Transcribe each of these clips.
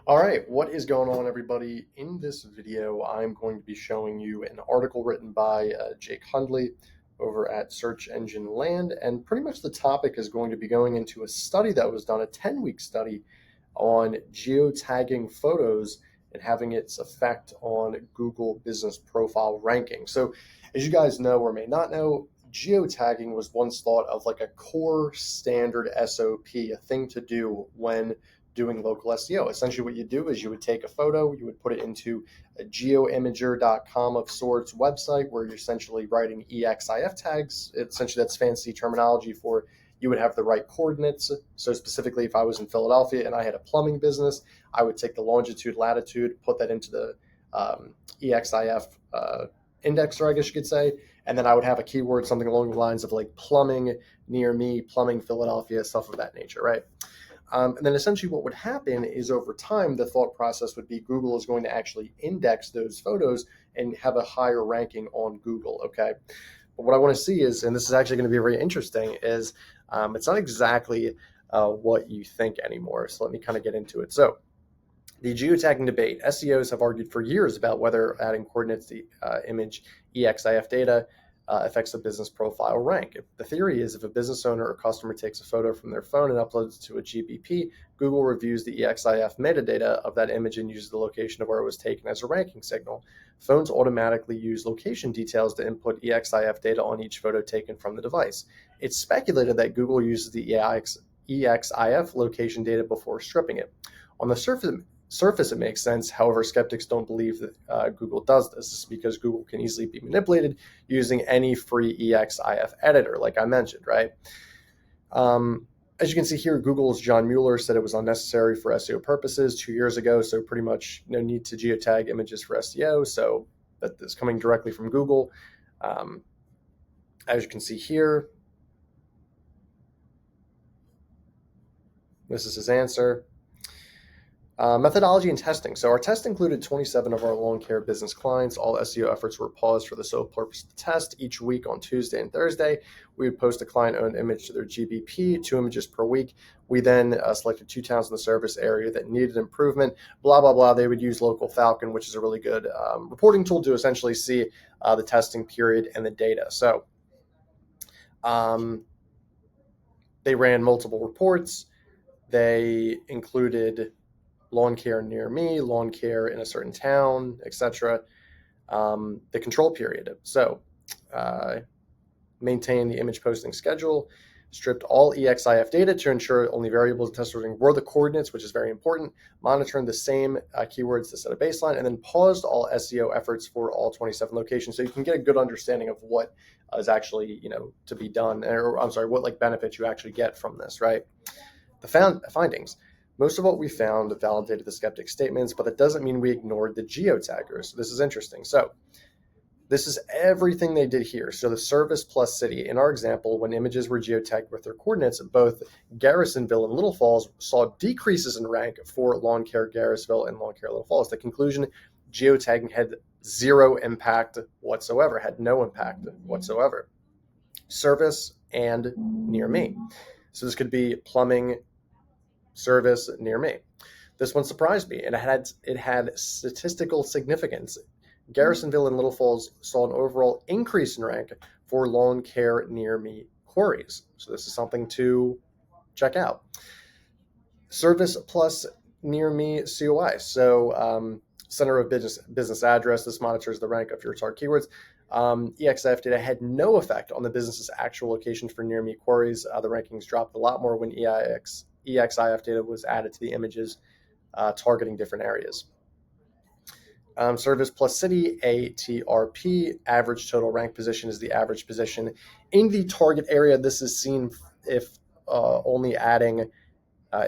All right, what is going on, everybody? In this video, I'm going to be showing you an article written by Jake Hundley over at Search Engine Land, and pretty much the topic is going to be going into a study that was done, a 10-week study on geotagging photos and having its effect on Google business profile ranking. So, as you guys know or may not know, geotagging was once thought of like a core standard SOP, a thing to do when doing local SEO. Essentially, what you do is you would take a photo, you would put it into a geoimager.com of sorts website where you're essentially writing EXIF tags. Essentially, that's fancy terminology for you would have the right coordinates. So specifically, if I was in Philadelphia and I had a plumbing business, I would take the longitude, latitude, put that into the EXIF indexer, I guess you could say, and then I would have a keyword, something along the lines of like plumbing near me, plumbing Philadelphia, stuff of that nature, right? And then essentially what would happen is over time, the thought process would be Google is going to actually index those photos and have a higher ranking on Google, okay? But what I want to see is, and this is actually going to be very interesting, is it's not exactly what you think anymore. So let me kind of get into it. So the geotagging debate, SEOs have argued for years about whether adding coordinates to image EXIF data affects the business profile rank. The theory is if a business owner or customer takes a photo from their phone and uploads it to a GBP, Google reviews the EXIF metadata of that image and uses the location of where it was taken as a ranking signal. Phones automatically use location details to input EXIF data on each photo taken from the device. It's speculated that Google uses the EXIF location data before stripping it. On the surface, it makes sense. However, skeptics don't believe that Google does this. This is because Google can easily be manipulated using any free EXIF editor, like I mentioned, right? As you can see here, Google's John Mueller said it was unnecessary for SEO purposes 2 years ago, so pretty much no need to geotag images for SEO, so that is coming directly from Google. As you can see here, this is his answer. Methodology and testing. So our test included 27 of our lawn care business clients. All SEO efforts were paused for the sole purpose of the test. Each week on Tuesday and Thursday, we would post a client-owned image to their GBP, 2 images per week. We then selected 2 towns in the service area that needed improvement, blah, blah, blah. They would use Local Falcon, which is a really good reporting tool to essentially see the testing period and the data. So they ran multiple reports. They included lawn care near me, lawn care in a certain town, etc. The control period. So maintain the image posting schedule, stripped all EXIF data to ensure only variables and test ordering were the coordinates, which is very important, monitoring the same keywords to set a baseline, and then paused all SEO efforts for all 27 locations. So you can get a good understanding of what is actually, to be done, or I'm sorry, what like benefits you actually get from this, right? The findings. Most of what we found validated the skeptic statements, but that doesn't mean we ignored the geotaggers. This is interesting. So this is everything they did here. So the service plus city. In our example, when images were geotagged with their coordinates, both Garrisonville and Little Falls saw decreases in rank for lawn care Garrisville and lawn care Little Falls. The conclusion, geotagging had zero impact whatsoever, had no impact whatsoever. Service and near me. So this could be plumbing, service near me. This one surprised me, and it had statistical significance. Garrisonville and Little Falls saw an overall increase in rank for lawn care near me queries. So this is something to check out. Service plus near me COI. So center of business address. This monitors the rank of your target keywords. EXIF data had no effect on the business's actual location for near me queries. The rankings dropped a lot more when EXIF data was added to the images targeting different areas. Service plus city, ATRP, average total rank position is the average position in the target area. This is seen if only adding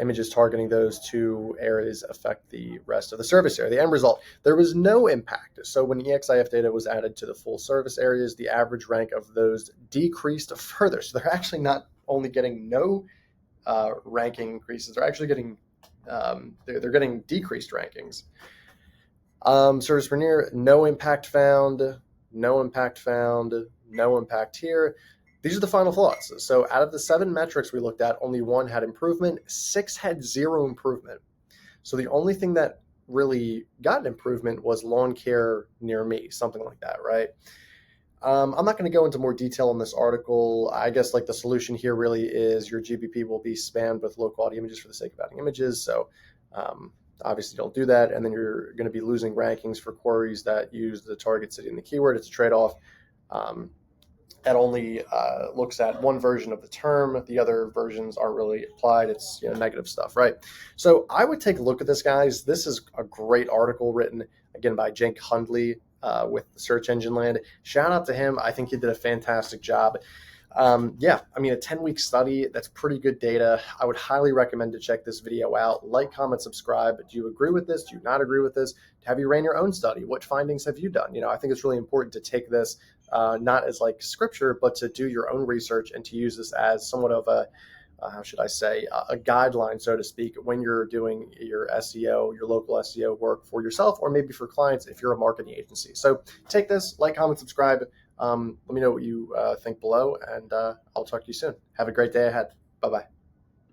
images targeting those 2 areas affect the rest of the service area. The end result, there was no impact. So when EXIF data was added to the full service areas, the average rank of those decreased further. So they're actually not only getting no ranking increases, they're actually getting they're getting decreased rankings. Service per near, no impact found, no impact found, no impact here. These are the final thoughts. So out of the 7 metrics we looked at, only 1 had improvement, 6 had zero improvement. So the only thing that really got an improvement was lawn care near me, something like that, right? I'm not going to go into more detail on this article. I guess like the solution here really is your GBP will be spammed with low quality images for the sake of adding images. So um, obviously don't do that. And then you're going to be losing rankings for queries that use the target city and the keyword. It's a trade-off. Um, that only looks at one version of the term. The other versions aren't really applied. It's negative stuff, right? So I would take a look at this, guys. This is a great article written again by Jake Hundley with the Search Engine Land. Shout out to him. I think he did a fantastic job. Yeah, I mean, a 10-week study, that's pretty good data. I would highly recommend to check this video out. Like, comment, subscribe. Do you agree with this? Do you not agree with this? Have you ran your own study? What findings have you done? I think it's really important to take this not as like scripture, but to do your own research and to use this as somewhat of a how should I say, a guideline, so to speak, when you're doing your SEO, your local SEO work for yourself, or maybe for clients if you're a marketing agency. So take this, like, comment, subscribe. Let me know what you think below, and I'll talk to you soon. Have a great day ahead. Bye-bye.